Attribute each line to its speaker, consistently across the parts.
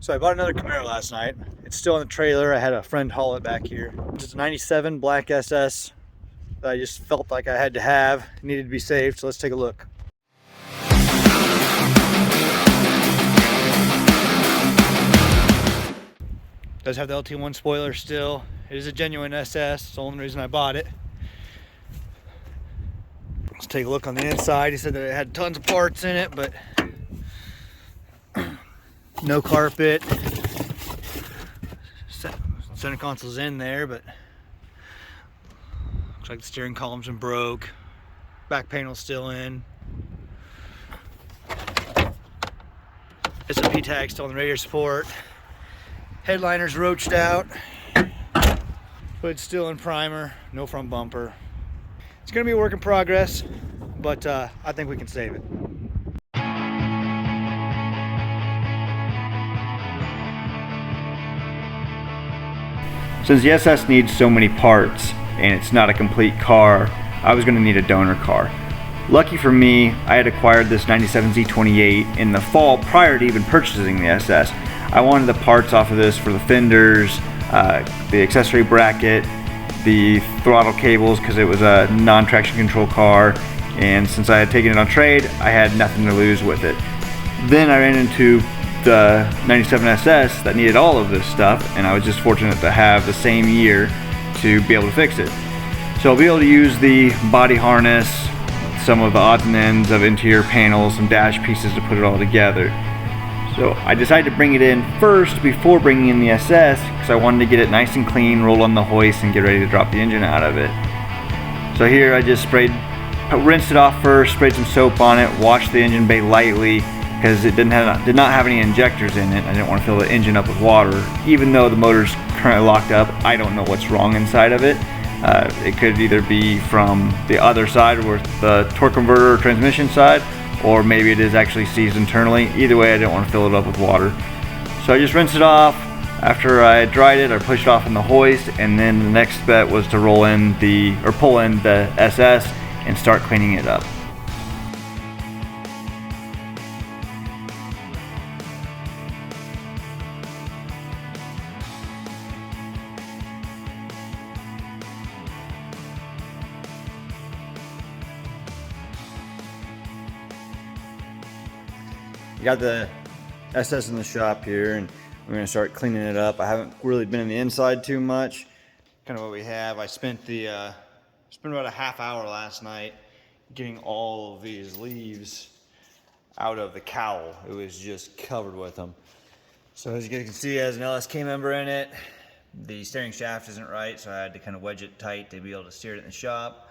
Speaker 1: So I bought another Camaro last night. It's still in the trailer. I had a friend haul it back here. It's a 97 black SS that I just felt like I had to have. It needed to be saved, so let's take a look. Does have the LT1 spoiler still. It is a genuine SS. It's the only reason I bought it. Let's take a look on the inside. He said that it had tons of parts in it, but no carpet. Center console's in there, but looks like the steering column's been broke. Back panel's still in. S&P tag's still on the radiator support. Headliner's roached out. Hood's still in primer. No front bumper. It's gonna be a work in progress, but I think we can save it.
Speaker 2: Since the SS needs so many parts and it's not a complete car, I was going to need a donor car. Lucky for me, I had acquired this 97 Z28 in the fall prior to even purchasing the SS. I wanted the parts off of this for the fenders, the accessory bracket, the throttle cables because it was a non-traction control car, and since I had taken it on trade, I had nothing to lose with it. Then I ran into the 97 SS that needed all of this stuff, and I was just fortunate to have the same year to be able to fix it. So I'll be able to use the body harness, some of the odds and ends of interior panels, some dash pieces to put it all together. So I decided to bring it in first before bringing in the SS because I wanted to get it nice and clean, roll on the hoist, and get ready to drop the engine out of it. So here I just rinsed it off first, sprayed some soap on it, washed the engine bay lightly, because it did not have any injectors in it. I didn't want to fill the engine up with water. Even though the motor's currently locked up, I don't know what's wrong inside of it. It could either be from the other side, or the torque converter or transmission side, or maybe it is actually seized internally. Either way, I didn't want to fill it up with water. So I just rinsed it off. After I dried it, I pushed it off in the hoist, and then the next step was to pull in the SS and start cleaning it up.
Speaker 1: Got the SS in the shop here, and we're gonna start cleaning it up. I haven't really been in the inside too much. Kind of what we have. I spent about a half hour last night getting all of these leaves out of the cowl. It was just covered with them. So as you can see, it has an LSK member in it. The steering shaft isn't right, so I had to kind of wedge it tight to be able to steer it in the shop.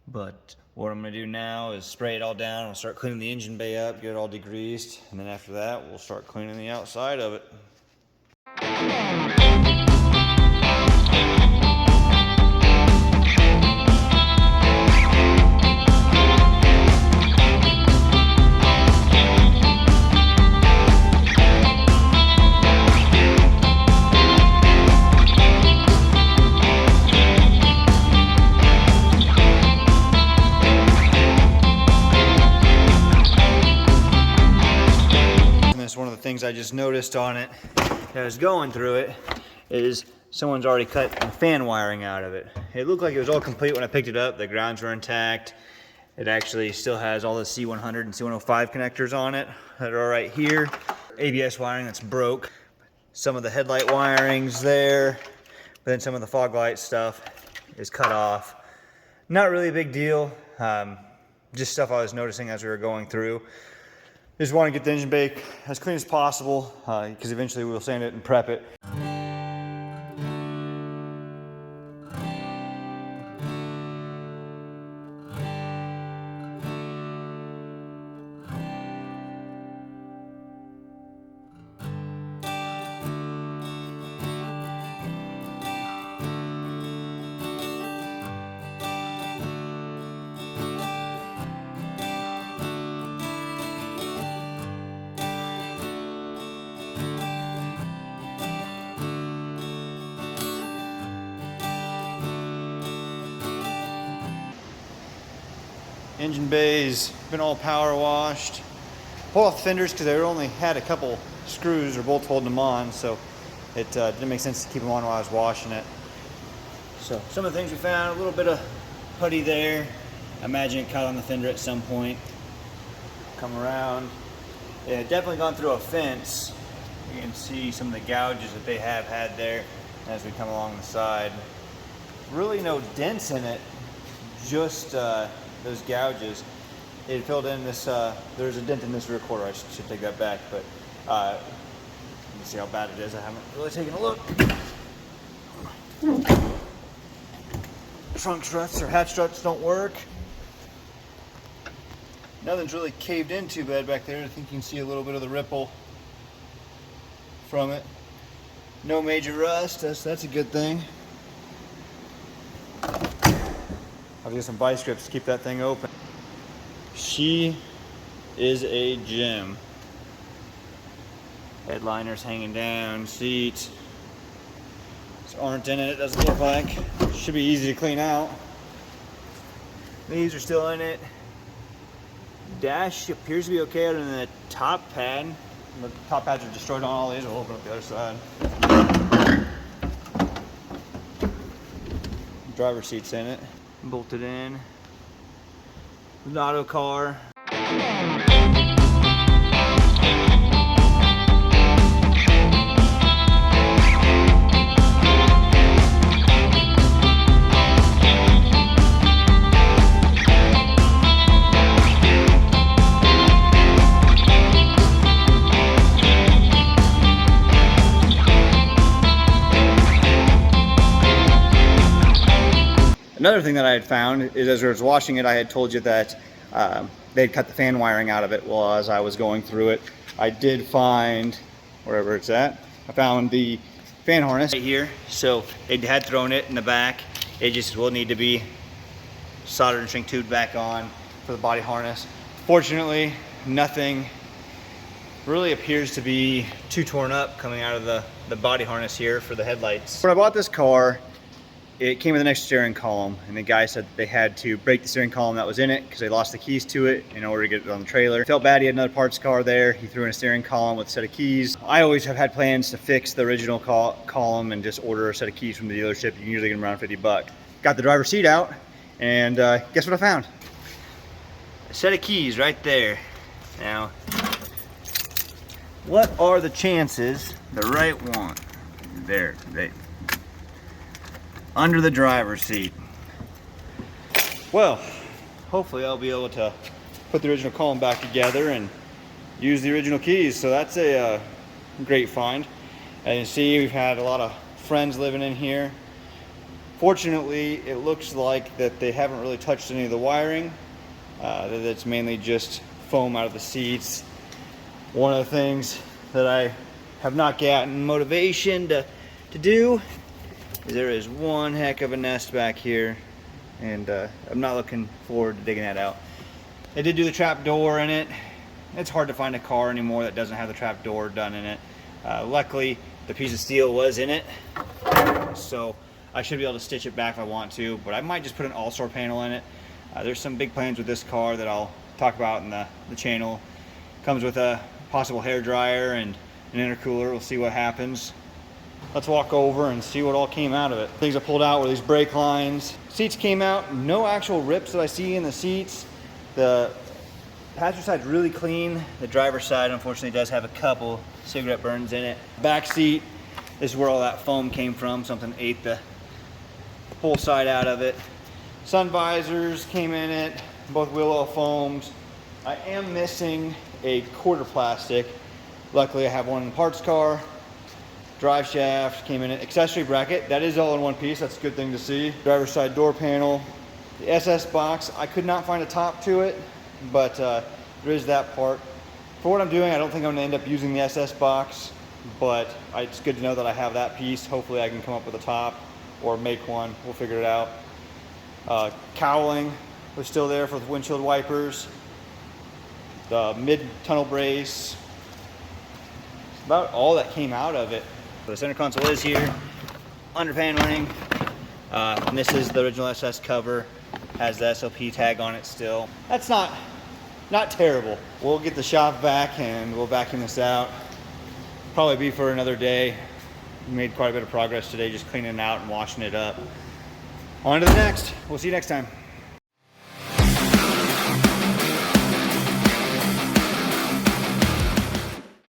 Speaker 1: But what I'm going to do now is spray it all down. We'll start cleaning the engine bay up, get it all degreased, and then after that we'll start cleaning the outside of it. One of the things I just noticed on it as I was going through it is someone's already cut the fan wiring out of it. It looked like it was all complete when I picked it up. The grounds were intact. It actually still has all the C100 and C105 connectors on it that are right here. ABS wiring that's broke. Some of the headlight wiring's there, but then some of the fog light stuff is cut off. Not really a big deal. Just stuff I was noticing as we were going through. Just want to get the engine bay as clean as possible because eventually we'll sand it and prep it. Engine bay's been all power washed. pull off the fenders because they only had a couple screws or bolts holding them on, so it didn't make sense to keep them on while I was washing it. So some of the things we found, a little bit of putty there. I imagine it caught on the fender at some point. Come around. It had definitely gone through a fence. You can see some of the gouges that they have had there as we come along the side. Really no dents in it, just those gouges. It filled in this, there's a dent in this rear quarter. I should take that back, but let me see how bad it is. I haven't really taken a look. Trunk struts or hatch struts don't work. Nothing's really caved in too bad back there. I think you can see a little bit of the ripple from it. No major rust, that's a good thing. I'll get some vice grips to keep that thing open. She is a gem. Headliners hanging down, seats aren't in it doesn't look like. Should be easy to clean out. These are still in it. Dash appears to be okay other than the top pad. The top pads are destroyed on all these. We'll open up the other side. Driver's seat's in it. Bolted in. An auto car. Another thing that I had found is as I was washing it, I had told you that they had cut the fan wiring out of it. Well, as I was going through it, I did find, wherever it's at, I found the fan harness right here. So they had thrown it in the back. It just will need to be soldered and shrink tubed back on for the body harness. Fortunately, nothing really appears to be too torn up coming out of the body harness here for the headlights. When I bought this car, it came with an extra steering column, and the guy said they had to break the steering column that was in it because they lost the keys to it in order to get it on the trailer. Felt bad he had another parts car there. He threw in a steering column with a set of keys. I always have had plans to fix the original column and just order a set of keys from the dealership. You can usually get them around 50 bucks. Got the driver's seat out, and guess what I found? A set of keys right there. Now, what are the chances the right one? There, under the driver's seat. Well, hopefully I'll be able to put the original column back together and use the original keys. So that's a great find. As you see, we've had a lot of friends living in here. Fortunately, it looks like that they haven't really touched any of the wiring. That it's mainly just foam out of the seats. One of the things that I have not gotten motivation to do is there is one heck of a nest back here, and I'm not looking forward to digging that out. They did do the trap door in it. It's hard to find a car anymore that doesn't have the trap door done in it. Luckily, the piece of steel was in it, so I should be able to stitch it back if I want to, but I might just put an all-store panel in it. There's some big plans with this car that I'll talk about in the channel. Comes with a possible hair dryer and an intercooler. We'll see what happens. Let's walk over and see what all came out of it. Things I pulled out were these brake lines. Seats came out, no actual rips that I see in the seats. The passenger side's really clean. The driver's side, unfortunately, does have a couple cigarette burns in it. Back seat, this is where all that foam came from. Something ate the whole side out of it. Sun visors came in it, both wheel well foamed. I am missing a quarter plastic. Luckily, I have one in the parts car. Drive shaft came in it. Accessory bracket, that is all in one piece. That's a good thing to see. Driver's side door panel. The SS box, I could not find a top to it, but there is that part. For what I'm doing, I don't think I'm gonna end up using the SS box, but it's good to know that I have that piece. Hopefully I can come up with a top or make one. We'll figure it out. Cowling was still there for the windshield wipers. The mid-tunnel brace. About all that came out of it. The center console is here. Under paneling. And this is the original SS cover. Has the SLP tag on it still. That's not not terrible. We'll get the shop back and we'll vacuum this out. Probably be for another day. We made quite a bit of progress today just cleaning it out and washing it up. On to the next. We'll see you next time.